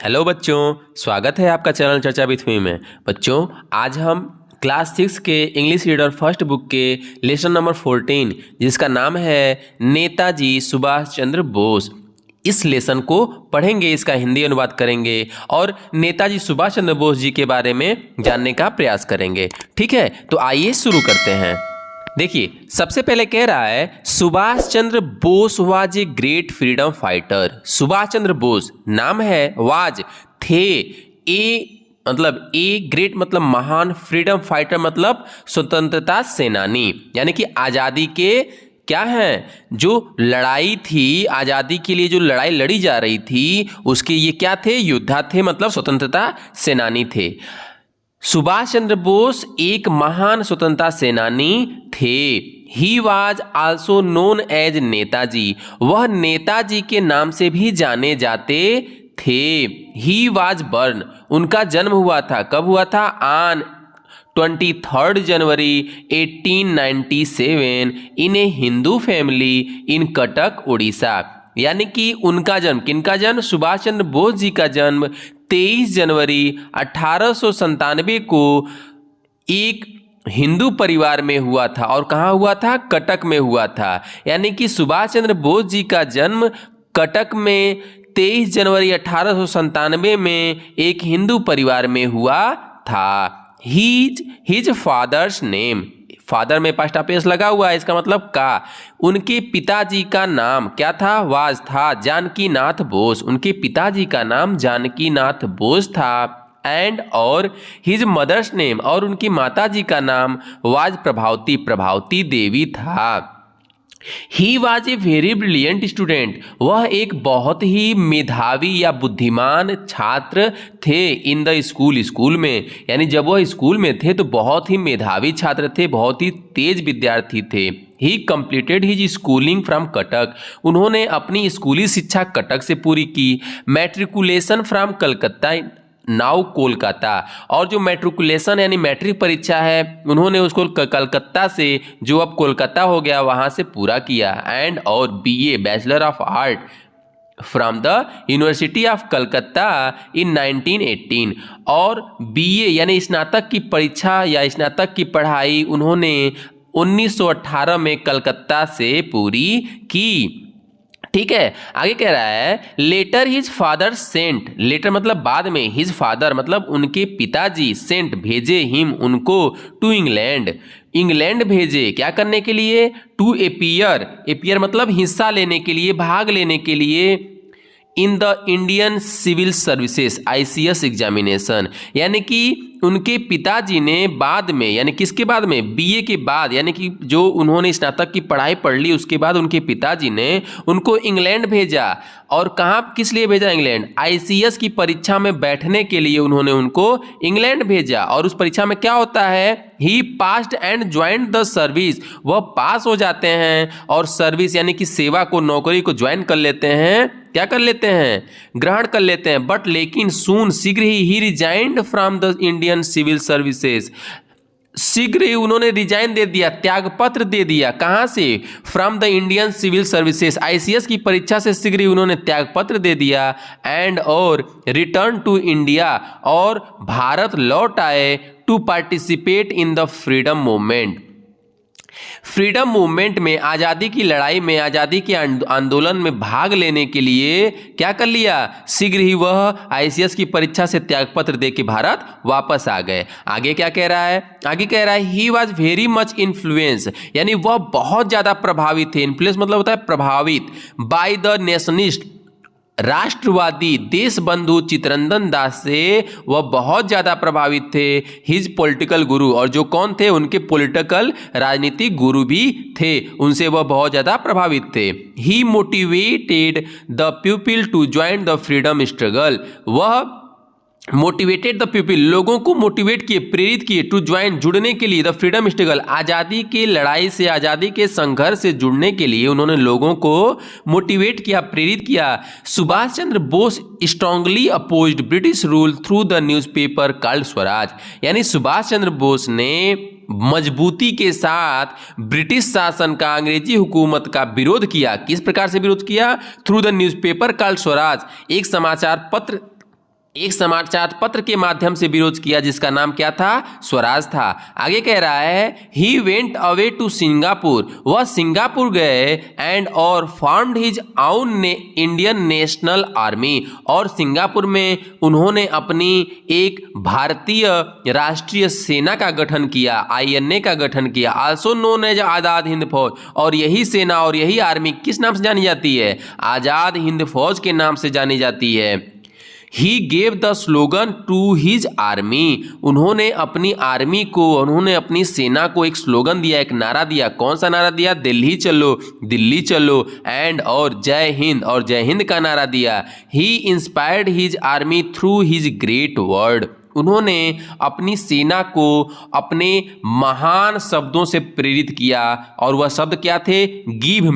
Hello बच्चों, स्वागत है आपका चैनल चर्चा विथ मी में। बच्चों, आज हम क्लास 6 के इंग्लिश रीडर फर्स्ट बुक के लेसन नंबर 14 जिसका नाम है नेताजी सुभाष चंद्र बोस, इस लेसन को पढ़ेंगे, इसका हिंदी अनुवाद करेंगे और नेताजी सुभाष चंद्र बोस जी के बारे में जानने का प्रयास करेंगे। ठीक है, तो आइए शुरू करते हैं। देखिए, सबसे पहले कह रहा है Subhash Chandra Bose was a great freedom fighter. Subhash Chandra Bose नाम है, वाज थे, ए ग्रेट मतलब महान, फ्रीडम फाइटर मतलब स्वतंत्रता सेनानी, यानी कि आज़ादी के क्या है, जो लड़ाई थी, आज़ादी के लिए जो लड़ाई लड़ी जा रही थी उसके ये क्या थे, योद्धा थे, मतलब स्वतंत्रता सेनानी थे। सुभाष चंद्र बोस एक महान स्वतंत्रता सेनानी थे। He was also known as Netaji, वह नेताजी के नाम से भी जाने जाते थे। ही वॉज बर्न, उनका जन्म हुआ था, कब हुआ था, on 23 January 1897 in a Hindu family in Cuttack Orissa. यानी कि उनका जन्म, किनका जन्म, सुभाष चंद्र बोस जी का जन्म 23 जनवरी 1897 को एक हिंदू परिवार में हुआ था। और कहाँ हुआ था, कटक में हुआ था। यानी कि सुभाष चंद्र बोस जी का जन्म कटक में 23 जनवरी 1897 में एक हिंदू परिवार में हुआ था। हिज फादर्स नेम, फादर में पास्ट ऑफ लगा हुआ है, इसका मतलब का। उनके पिताजी का नाम क्या था, वाज था, जानकी नाथ बोस। उनके पिताजी का नाम जानकी नाथ बोस था। एंड और हिज मदर्स नेम, और उनकी माताजी का नाम वाज प्रभावती, प्रभावती देवी था। He was a very brilliant student, वह एक बहुत ही मेधावी या बुद्धिमान छात्र थे। इन द स्कूल, स्कूल में, यानी जब वह स्कूल में थे तो बहुत ही मेधावी छात्र थे, बहुत ही तेज विद्यार्थी थे। ही completed his schooling from Cuttack, उन्होंने अपनी स्कूली शिक्षा कटक से पूरी की। Matriculation from Calcutta now Kolkata, और जो मैट्रिकुलेशन यानी मैट्रिक परीक्षा है उन्होंने उसको कलकत्ता से, जो अब कोलकाता हो गया, वहाँ से पूरा किया। एंड और BA bachelor of art from the university of Calcutta in 1918, और बीए यानी स्नातक की परीक्षा या स्नातक की पढ़ाई उन्होंने 1918 में कलकत्ता से पूरी की। ठीक है, आगे कह रहा है later his father sent, later मतलब बाद में, हिज फादर मतलब उनके पिताजी, सेंट भेजे, हिम उनको, टू इंग्लैंड, इंग्लैंड भेजे, क्या करने के लिए, टू एपियर, एपियर मतलब हिस्सा लेने के लिए, भाग लेने के लिए, in the Indian civil services ICS examination. यानी कि उनके पिताजी ने बाद में, यानी किसके बाद में, बीए के बाद, यानी कि जो उन्होंने स्नातक की पढ़ाई पढ़ ली उसके बाद उनके पिताजी ने उनको इंग्लैंड भेजा। और कहाँ, किस लिए भेजा, इंग्लैंड, ICS की परीक्षा में बैठने के लिए उन्होंने उनको इंग्लैंड भेजा। और उस परीक्षा में क्या होता है, he passed and joined the service, वह पास हो जाते हैं और सर्विस यानी कि सेवा को, नौकरी को ज्वाइन कर लेते हैं, क्या कर लेते हैं, ग्रहण कर लेते हैं। बट लेकिन सून, शीघ्र ही resigned from the Indian civil services, शीघ्र ही उन्होंने रिजाइन दे दिया, त्यागपत्र दे दिया, कहाँ से, from the Indian civil services, ICS की परीक्षा से शीघ्र ही उन्होंने त्यागपत्र दे दिया। एंड और रिटर्न टू इंडिया, और भारत लौट आए, to participate in the freedom movement, freedom movement में, आज़ादी की लड़ाई में, आज़ादी के आंदोलन में भाग लेने के लिए क्या कर लिया, शीघ्र ही वह ICS की परीक्षा से त्यागपत्र दे के भारत वापस आ गए। आगे क्या कह रहा है, आगे कह रहा है he was very much influence, यानी वह बहुत ज़्यादा प्रभावित थे, इन्फ्लुएंस मतलब होता है प्रभावित, बाय द नेशनलिस्ट, राष्ट्रवादी देशबंधु चित्तरंजन दास से वह बहुत ज़्यादा प्रभावित थे। हिज पॉलिटिकल गुरु, और जो कौन थे, उनके पॉलिटिकल राजनीतिक गुरु भी थे, उनसे वह बहुत ज़्यादा प्रभावित थे। He motivated the people to join the freedom struggle, वह मोटिवेटेड द पीपल, लोगों को मोटिवेट किए, प्रेरित किए, टू ज्वाइन जुड़ने के लिए, द फ्रीडम स्ट्रगल, आज़ादी की लड़ाई से, आज़ादी के संघर्ष से जुड़ने के लिए उन्होंने लोगों को मोटिवेट किया, प्रेरित किया। Subhash Chandra Bose strongly opposed British rule through the newspaper called Swaraj, यानी सुभाष चंद्र बोस ने मजबूती के साथ ब्रिटिश शासन का, अंग्रेजी हुकूमत का विरोध किया। किस प्रकार से विरोध किया? Through the newspaper called Swaraj, एक समाचार पत्र एक समाचार पत्र के माध्यम से विरोध किया जिसका नाम क्या था, स्वराज था। आगे कह रहा है he went away to Singapore, वह सिंगापुर गए एंड और formed his own Indian national army, और सिंगापुर में उन्होंने अपनी एक भारतीय राष्ट्रीय सेना का गठन किया, INA का गठन किया, also known as Azad Hind फौज। और यही सेना और यही आर्मी किस नाम से जानी जाती है, आज़ाद हिंद फौज के नाम से जानी जाती है। He gave the slogan to his army, उन्होंने अपनी आर्मी को, उन्होंने अपनी सेना को एक स्लोगन दिया, एक नारा दिया। कौन सा नारा दिया, दिल्ली चलो, दिल्ली चलो, एंड और जय हिंद का नारा दिया। He inspired his army through his great word, उन्होंने अपनी सेना को अपने महान शब्दों से प्रेरित किया, और वह शब्द क्या थे, give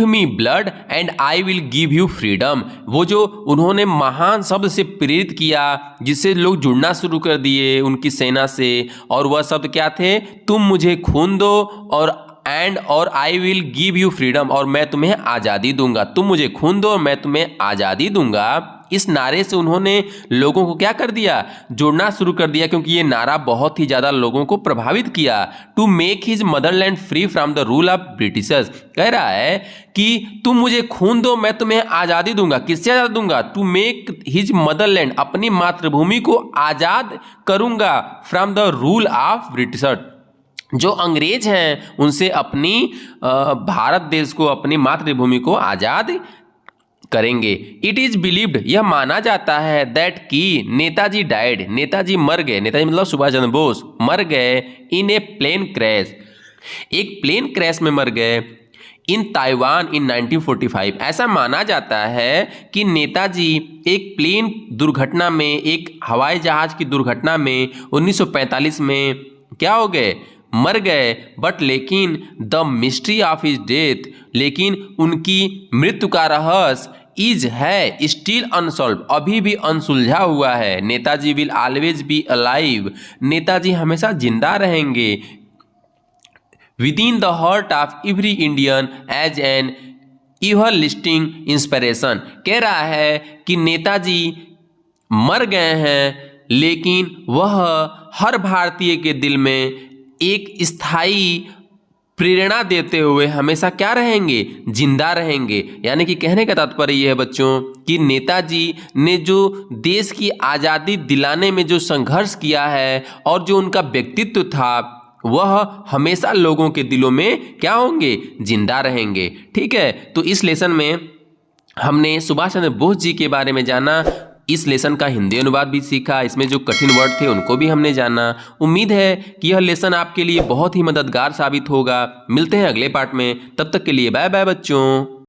me blood and I will give you freedom. वो जो उन्होंने महान शब्द से प्रेरित किया जिससे लोग जुड़ना शुरू कर दिए उनकी सेना से, और वह शब्द क्या थे, तुम मुझे खून दो और I will give you freedom, और मैं तुम्हें आज़ादी दूंगा। तुम मुझे खून दो, मैं तुम्हें आज़ादी दूंगा। इस नारे से उन्होंने लोगों को क्या कर दिया, जोड़ना शुरू कर दिया, क्योंकि ये नारा बहुत ही ज़्यादा लोगों को प्रभावित किया। To make his motherland free from the rule of Britishers, कह रहा है कि तुम मुझे खून दो, मैं तुम्हें आज़ादी दूंगा। किससे आज़ादी दूंगा, टू मेक हिज मदरलैंड, अपनी मातृभूमि को आज़ाद करूंगा, from the rule of Britishers, जो अंग्रेज हैं उनसे अपनी भारत देश को, अपनी मातृभूमि को आज़ाद करेंगे। इट इज बिलीव्ड, यह माना जाता है, दैट की नेताजी डाइड, नेताजी मर गए, नेताजी मतलब सुभाष चंद्र बोस मर गए, इन ए प्लेन क्रैश, एक प्लेन क्रैश में मर गए, इन ताइवान इन 1945। ऐसा माना जाता है कि नेताजी एक प्लेन दुर्घटना में, एक हवाई जहाज की दुर्घटना में 1945 में क्या हो गए, मर गए। बट लेकिन the mystery of his death, लेकिन उनकी मृत्यु का रहस्य इज है स्टिल अनसॉल्व, अभी भी अनसुलझा हुआ है। Netaji will always be alive, Netaji हमेशा जिंदा रहेंगे। Within the heart of every Indian as an everlasting inspiration, कह रहा है कि नेताजी मर गए हैं लेकिन वह हर भारतीय के दिल में एक स्थायी प्रेरणा देते हुए हमेशा क्या रहेंगे, जिंदा रहेंगे। यानी कि कहने का तात्पर्य यह है बच्चों कि नेताजी ने जो देश की आज़ादी दिलाने में जो संघर्ष किया है और जो उनका व्यक्तित्व था वह हमेशा लोगों के दिलों में क्या होंगे, जिंदा रहेंगे। ठीक है, तो इस लेसन में हमने सुभाष चंद्र बोस जी के बारे में जाना, इस लेसन का हिंदी अनुवाद भी सीखा, इसमें जो कठिन वर्ड थे उनको भी हमने जाना। उम्मीद है कि यह लेसन आपके लिए बहुत ही मददगार साबित होगा। मिलते हैं अगले पार्ट में, तब तक के लिए बाय बाय बच्चों।